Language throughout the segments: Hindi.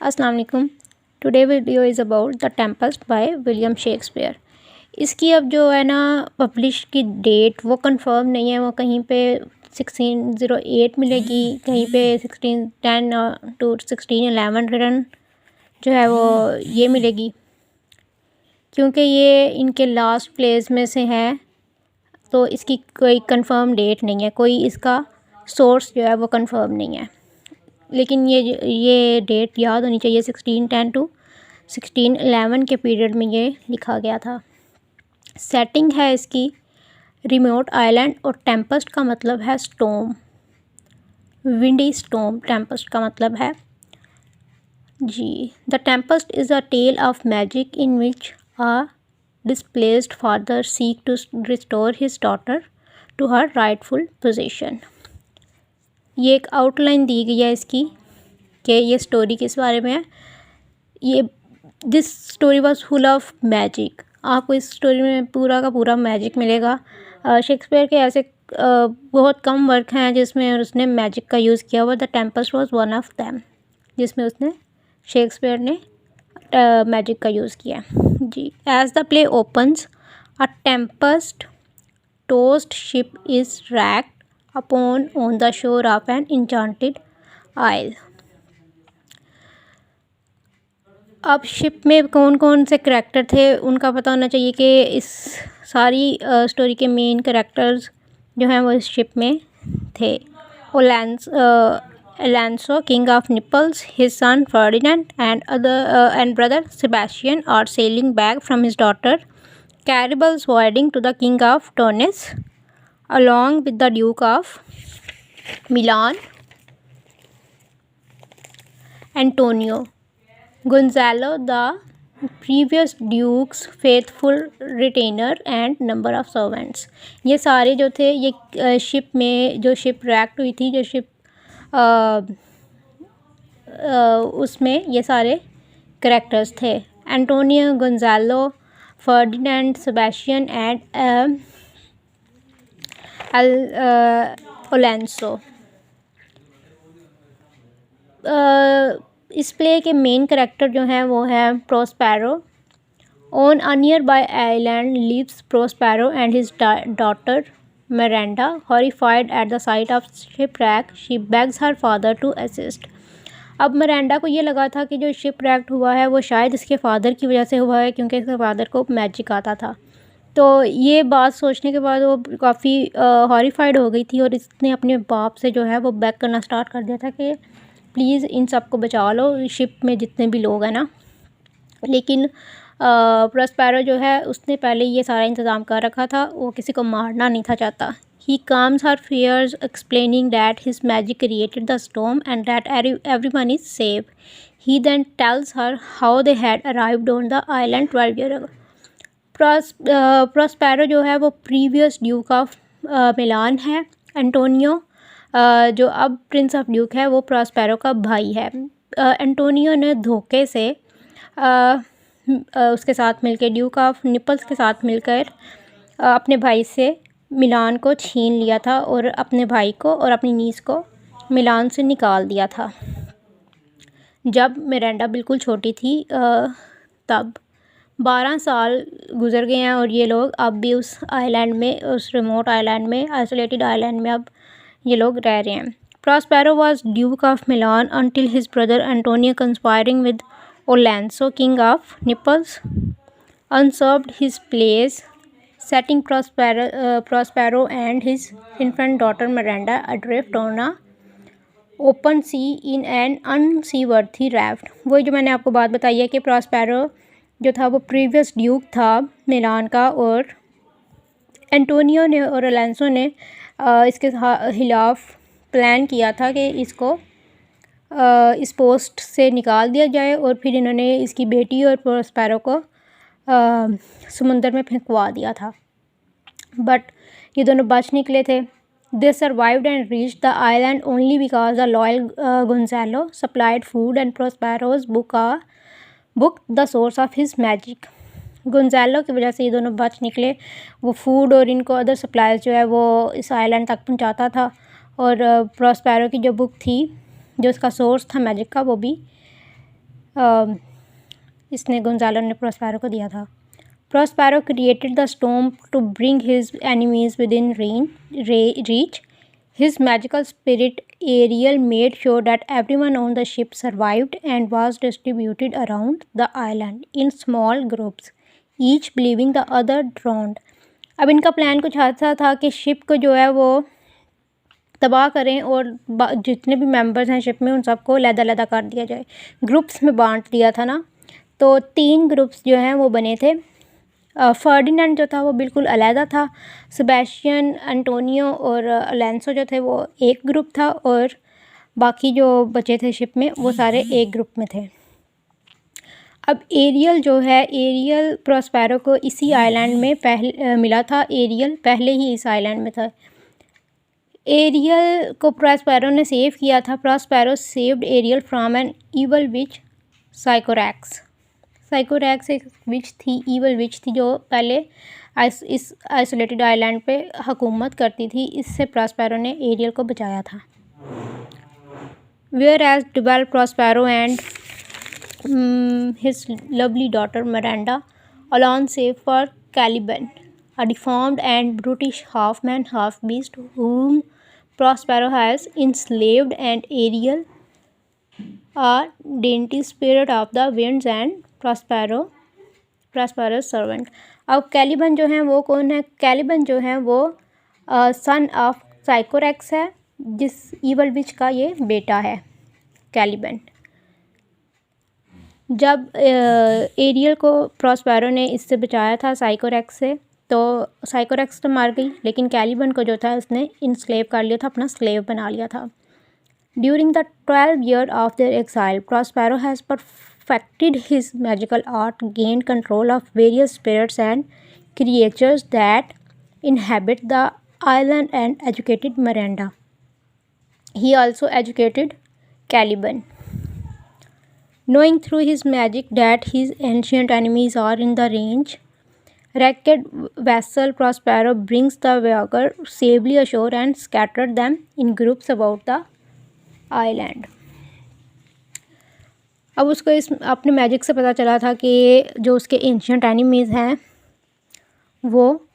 अस्सलाम वालेकुम। Today video is about the Tempest by William Shakespeare. इसकी अब जो है ना पब्लिश की डेट वो कंफर्म नहीं है। वो कहीं पे 1608 मिलेगी, कहीं पे 1610 टू 1611 रिटन जो है वो ये मिलेगी, क्योंकि ये इनके लास्ट प्लेस में से है। तो इसकी कोई कंफर्म डेट नहीं है, कोई इसका सोर्स जो है वो कंफर्म नहीं है। लेकिन ये डेट याद होनी चाहिए, 1610 टू 1611 के पीरियड में ये लिखा गया था। सेटिंग है इसकी रिमोट आइलैंड, और टेम्पेस्ट का मतलब है स्टॉर्म, विंडी स्टॉर्म टेम्पेस्ट का मतलब है जी। The Tempest is a tale of magic in which a displaced father seek to restore his daughter to her rightful position. ये एक आउटलाइन दी गई है इसकी कि ये स्टोरी किस बारे में है। ये this story was full of magic. आपको इस स्टोरी में पूरा का पूरा मैजिक मिलेगा। शेक्सपियर के ऐसे बहुत कम वर्क हैं जिसमें उसने मैजिक का यूज़ किया हुआ। The Tempest was one of them, जिसमें उसने शेक्सपियर ने मैजिक का यूज़ किया जी। As the play opens, a tempest tost ship is wrecked upon on the shore of an enchanted isle। अब शिप में कौन कौन से करैक्टर थे उनका पता होना चाहिए कि इस सारी स्टोरी के मेन करैक्टर्स जो हैं वो इस शिप में थे। Alonso king of Naples, his son Ferdinand and brother Sebastian are sailing back from his daughter Claribel's voiding to the king of Tunis along with the Duke of Milan, Antonio, Gonzalo, the previous Duke's faithful retainer and number of servants। ये सारे जो थे ये शिप में जो शिप रैक्ट हुई थी, जो शिप उसमें ये सारे करेक्टर्स थे। Antonio, Gonzalo, Ferdinand, Sebastian and Alonso. इस प्ले के मेन करेक्टर जो हैं वो हैं Prospero. On a nearby island lives Prospero and his daughter Miranda. Horrified at the sight of shipwreck, she begs her father to assist. अब मिरांडा को ये लगा था कि जो शिपरैक हुआ है वो शायद इसके फादर की वजह से हुआ है, क्योंकि इसके फादर को मैजिक आता था। तो ये बात सोचने के बाद वो काफ़ी हॉरिफाइड हो गई थी, और इसने अपने बाप से जो है वो बैक करना स्टार्ट कर दिया था कि प्लीज़ इन सब को बचा लो, शिप में जितने भी लोग हैं ना। लेकिन प्रोस्पेरो जो है उसने पहले ये सारा इंतज़ाम कर रखा था, वो किसी को मारना नहीं था चाहता। He calms her fears explaining that his magic created the storm and that everyone is safe. He then tells her how they had arrived on the island 12 year ago. Prospero जो है वो प्रीवियस ड्यूक ऑफ मिलान है। एंटोनियो जो अब प्रिंस ऑफ ड्यूक है वो प्रोस्पेरो का भाई है। एंटोनियो ने धोखे से उसके साथ मिलकर, ड्यूक ऑफ निपल्स के साथ मिलकर अपने भाई से मिलान को छीन लिया था, और अपने भाई को और अपनी नीस को मिलान से निकाल दिया था जब मिरांडा बिल्कुल छोटी थी। तब 12 साल गुजर गए हैं, और ये लोग अब भी उस आइलैंड में, उस रिमोट आइलैंड में, आइसोलेटेड आइलैंड में अब ये लोग रह रहे हैं। Prospero was duke of Milan until his brother Antonio conspiring with Alonso king of Naples usurped his place, setting Prospero and his infant daughter Miranda adrift on a open sea in an unseaworthy raft। वही जो मैंने आपको बात बताई है कि प्रोस्पेरो जो था वो प्रीवियस ड्यूक था मिलान का, और एंटोनियो ने और अलेंसो ने इसके खिलाफ प्लान किया था कि इसको इस पोस्ट से निकाल दिया जाए, और फिर इन्होंने इसकी बेटी और प्रोस्पेरो को समुंदर में फेंकवा दिया था। बट ये दोनों बच निकले थे। They survived and reached the island only because the loyal Gonzalo supplied food and Prospero's book the source of his magic. Gonzalo की वजह से ये दोनों बच निकले। वो फूड और इनको अदर सप्लाईज जो है वो इस आइलैंड तक पहुंचाता था, और प्रोस्पेरो की जो बुक थी, जो उसका सोर्स था मैजिक का, वो भी इसने गोंजालो ने प्रोस्पेरो को दिया था। Prospero created the storm to bring his enemies within reach. His magical spirit Ariel made sure that everyone on the ship survived and was distributed around the island in small groups, each believing the other drowned. अब इनका प्लान कुछ ऐसा था कि शिप को जो है वो तबाह करें और जितने भी मेंबर्स हैं शिप में उन सबको अलग-अलग कर दिया जाए। ग्रुप्स में बांट दिया था ना, तो 3 ग्रुप्स जो हैं वो बने थे। फर्डिनेंड जो था वो बिल्कुल अलहदा था। सेबेस्टियन, एंटोनियो और अलेंसो जो थे वो एक ग्रुप था और बाकी जो बचे थे शिप में वो सारे एक ग्रुप में थे। अब एरियल जो है, एरियल प्रोस्पेरो को इसी आइलैंड में पहले मिला था। एरियल पहले ही इस आइलैंड में था। एरियल को प्रोस्पेरो ने सेव किया था। Prospero saved Ariel from an evil witch Sycorax. Sycorax एक विच थी, ईवल विच थी, जो पहले इस आइसोलेटेड आइलैंड पे हुकूमत करती थी। इससे प्रोस्पेरो ने एरियल को बचाया था। Whereas develop Prospero and his lovely daughter Miranda alone save for Caliban, a deformed and brutish half-man half-beast whom Prospero has enslaved, and Ariel, a dainty spirit of the winds and Prospero's servant. अब कैलिबन जो है वो कौन है? कैलिबन जो है वो सन ऑफ साइकोरैक्स है, जिस ईवल विच का ये बेटा है कैलिबन। जब एरियल को प्रोस्पेरो ने इससे बचाया था साइकोरैक्स से, तो साइकोरैक्स तो मार गई, लेकिन कैलिबन को जो था उसने इनस्लेव कर लिया था, अपना स्लेव बना लिया था। During the 12 year of their exile, Prospero has perfected his magical art, gained control of various spirits and creatures that inhabit the island, and educated Miranda. He also educated Caliban. Knowing through his magic that his ancient enemies are in the range, wrecked vessel Prospero brings the Voyager safely ashore and scattered them in groups about the island. अब उसको इस अपने मैजिक से पता चला था कि जो उसके एंशियंट एनिमीज़ हैं वो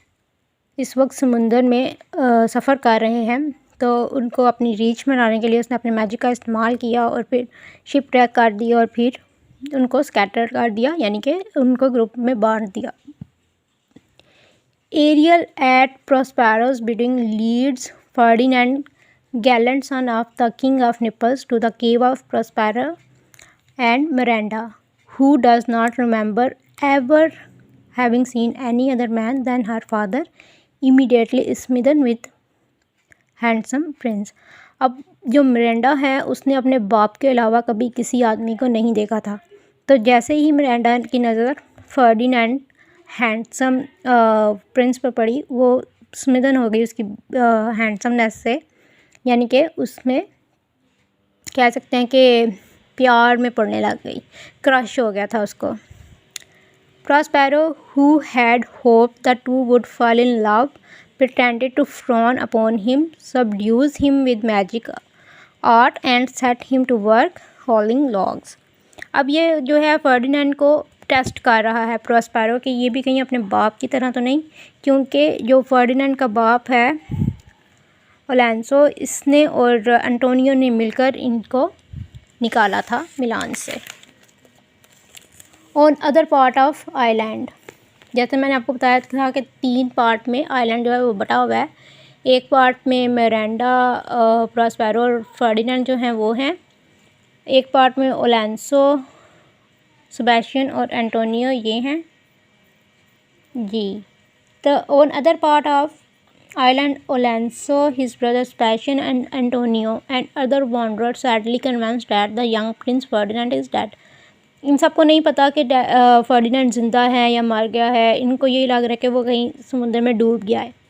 इस वक्त समुंदर में सफ़र कर रहे हैं, तो उनको अपनी रीच में लाने के लिए उसने अपने मैजिक का इस्तेमाल किया और फिर शिप ट्रैक कर दिया और फिर उनको स्कैटर कर दिया, यानी कि उनको ग्रुप में बांट दिया। Ariel at Prospero's bidding leads Ferdinand, gallant son of the King of Naples, to the cave of Prospero, and Miranda, who does not remember ever having seen any other man than her father, immediately smitten with handsome prince. अब जो मिरांडा है उसने अपने बाप के अलावा कभी किसी आदमी को नहीं देखा था, तो जैसे ही मिरांडा की नज़र फर्डिनेंड हैंडसम प्रिंस पर पड़ी, वो स्मिदन हो गई उसकी हैंडसमनेस से, यानी कि उसमें कह सकते हैं कि प्यार में पड़ने लग गई, क्रश हो गया था उसको। Prospero, who had hoped the two would fall in love, pretended to frown upon him, subdues him with magic art, and set him to work hauling logs. अब ये जो है फर्डिनेंड को टेस्ट कर रहा है प्रोस्पेरो कि ये भी कहीं अपने बाप की तरह तो नहीं, क्योंकि जो फर्डिनेंड का बाप है अलेंसो, इसने और एंटोनियो ने मिलकर इनको निकाला था मिलान से। On other part of island, जैसे मैंने आपको बताया था कि 3 पार्ट में आइलैंड जो है वो बटा हुआ है। एक पार्ट में मिरांडा, प्रोस्पेरो और फर्डिनेंड जो हैं वो हैं, एक पार्ट में अलेंसो, सेबेस्टियन और एंटोनियो ये हैं जी। तो on other part of island Alonso, his brother Sebastian and Antonio and other wanderers sadly convinced that the young prince Ferdinand is dead. इन सबको नहीं पता कि फर्डिनेंड ज़िंदा है या मर गया है, इनको यही लग रहा है कि वो कहीं समुद्र में डूब गया है।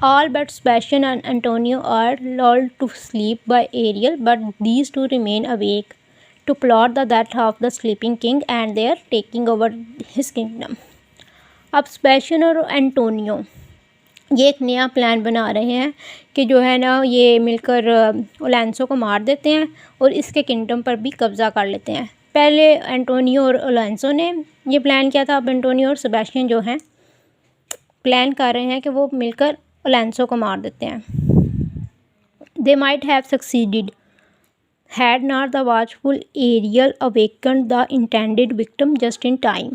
All but Sebastian and Antonio are lulled to sleep by Ariel, but these two remain awake to plot the death of the sleeping king and their taking over his kingdom. अब सेबेस्टियन और एंटोनियो ये एक नया प्लान बना रहे हैं कि जो है ना ये मिलकर ओलेंसो को मार देते हैं और इसके किंगडम पर भी कब्ज़ा कर लेते हैं। पहले एंटोनियो और अलोंसो ने ये प्लान किया था, अब एंटोनियो और सेबेस्टियन जो हैं प्लान कर रहे हैं कि वो मिलकर अलोंसो को मार देते हैं। They might have succeeded had not the watchful Ariel awakened the intended victim just in time.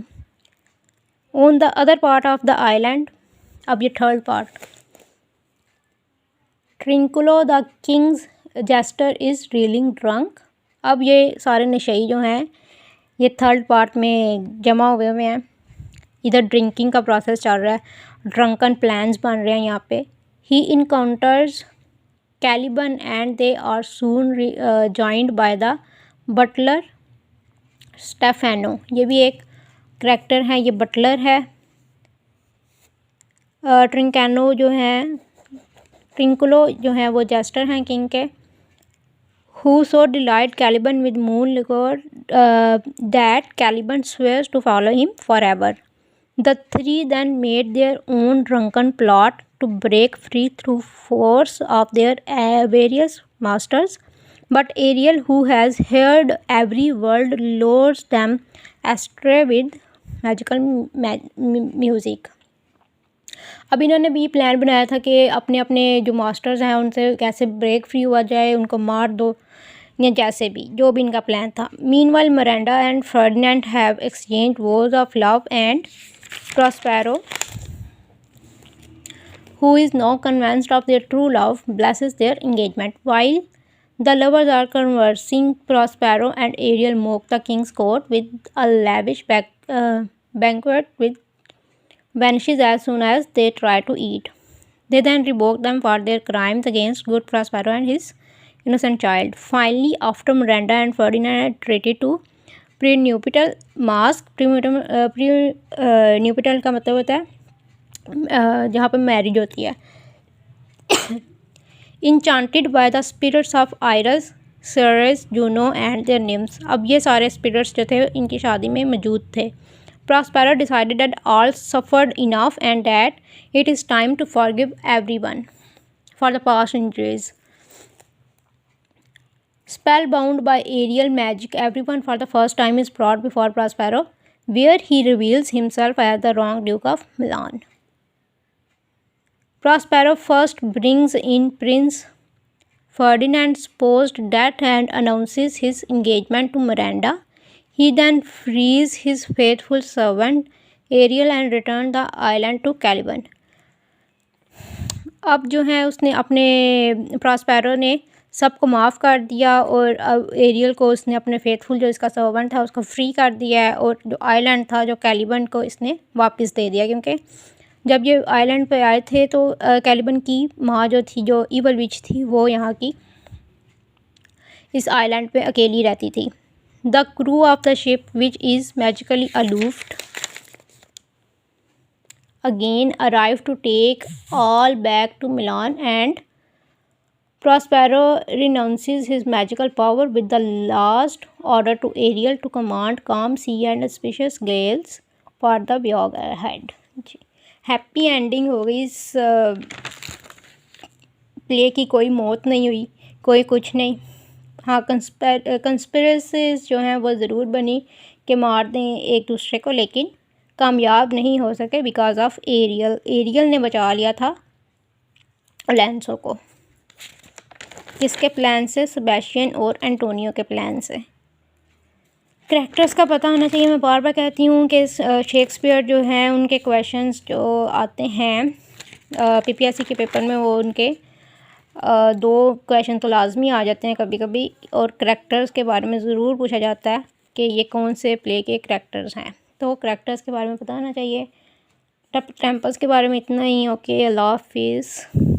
On the other part of the island, अब ये third part, Trinculo the king's jester is reeling drunk. अब ये सारे नशेई जो हैं ये थर्ड पार्ट में जमा हुए हुए हैं। इधर ड्रिंकिंग का प्रोसेस चल रहा है, ड्रंकन प्लान्स बन रहे हैं यहाँ पे। He encounters Caliban and they are soon joined by the butler Stefano. ये भी एक करेक्टर है, ये बटलर है। ट्रिंकैनो जो है, ट्रिंकुलो जो है वो जेस्टर हैं किंग के। Who so delight Caliban with moon liquor that Caliban swears to follow him forever. The three then made their own drunken plot to break free through force of their various masters, but Ariel, who has heard every word, lures them astray with magical music. अब इन्होंने भी प्लान बनाया था कि अपने अपने जो मास्टर्स हैं उनसे कैसे ब्रेक फ्री हुआ जाए, उनको मार दो या जैसे भी, जो भी इनका प्लान था। Meanwhile Miranda and Ferdinand have exchange Wars of love and Prospero, who is now convinced of their true love, blesses their engagement. While the lovers are conversing, Prospero and Ariel mock the king's court with a lavish banquet which vanishes as soon as they try to eat. They then rebuke them for their crimes against good Prospero and his innocent child. Finally, after Miranda and Ferdinand had treated to prenuptial masque, prenuptial का मतलब होता है जहाँ पर मैरिज होती है। Enchanted by the spirits of Iris, Ceres, Juno and their nymphs. अब ये सारे स्पिरिट्स जो थे इनकी शादी में मौजूद थे। Prospero decided that all suffered enough and that it is time to forgive everyone for the past injuries. Spellbound by aerial magic, everyone for the first time is brought before Prospero, where he reveals himself as the wrong Duke of Milan. Prospero first brings in Prince Ferdinand's post death and announces his engagement to Miranda. He then frees his faithful servant Ariel and returns the island to Caliban. अब जो है उसने अपने प्रॉस्पेरो ने सबको माफ़ कर दिया और अब एरियल को उसने अपने फेथफुल जो इसका सर्वेंट था उसको फ्री कर दिया है, और जो आइलैंड था जो कैलिबन को इसने वापस दे दिया, क्योंकि जब ये आइलैंड पे आए थे तो कैलिबन की माँ जो थी, जो ईवल विच थी, वो यहाँ की इस आइलैंड पे अकेली रहती थी। The crew of the ship which is magically aloofed again arrived to take all back to Milan, and Prospero renounces his magical power with the last order to Ariel to command calm sea and auspicious gales for the voyage ahead. Happy ending हो गई इस प्ले की, कोई मौत नहीं हुई, कोई कुछ नहीं। हाँ, कंस्पिरेसीज जो हैं वो ज़रूर बनी कि मार दें एक दूसरे को, लेकिन कामयाब नहीं हो सके बिकॉज ऑफ एरियल। एरियल ने बचा लिया था अलोंसो को। किसके प्लान से? सेबेस्टियन और एंटोनियो के प्लान से। करैक्टर्स का पता होना चाहिए। मैं बार बार कहती हूँ कि शेक्सपियर जो हैं उनके क्वेश्चंस जो आते हैं पीपीएससी के पेपर में, वो उनके 2 क्वेश्चन तो लाजमी आ जाते हैं कभी कभी, और करैक्टर्स के बारे में ज़रूर पूछा जाता है कि ये कौन से प्ले के करैक्टर्स हैं, तो करैक्टर्स के बारे में पता होना चाहिए। टेम्पल्स के बारे में इतना ही। ओके, अल्लाह हाफिज़।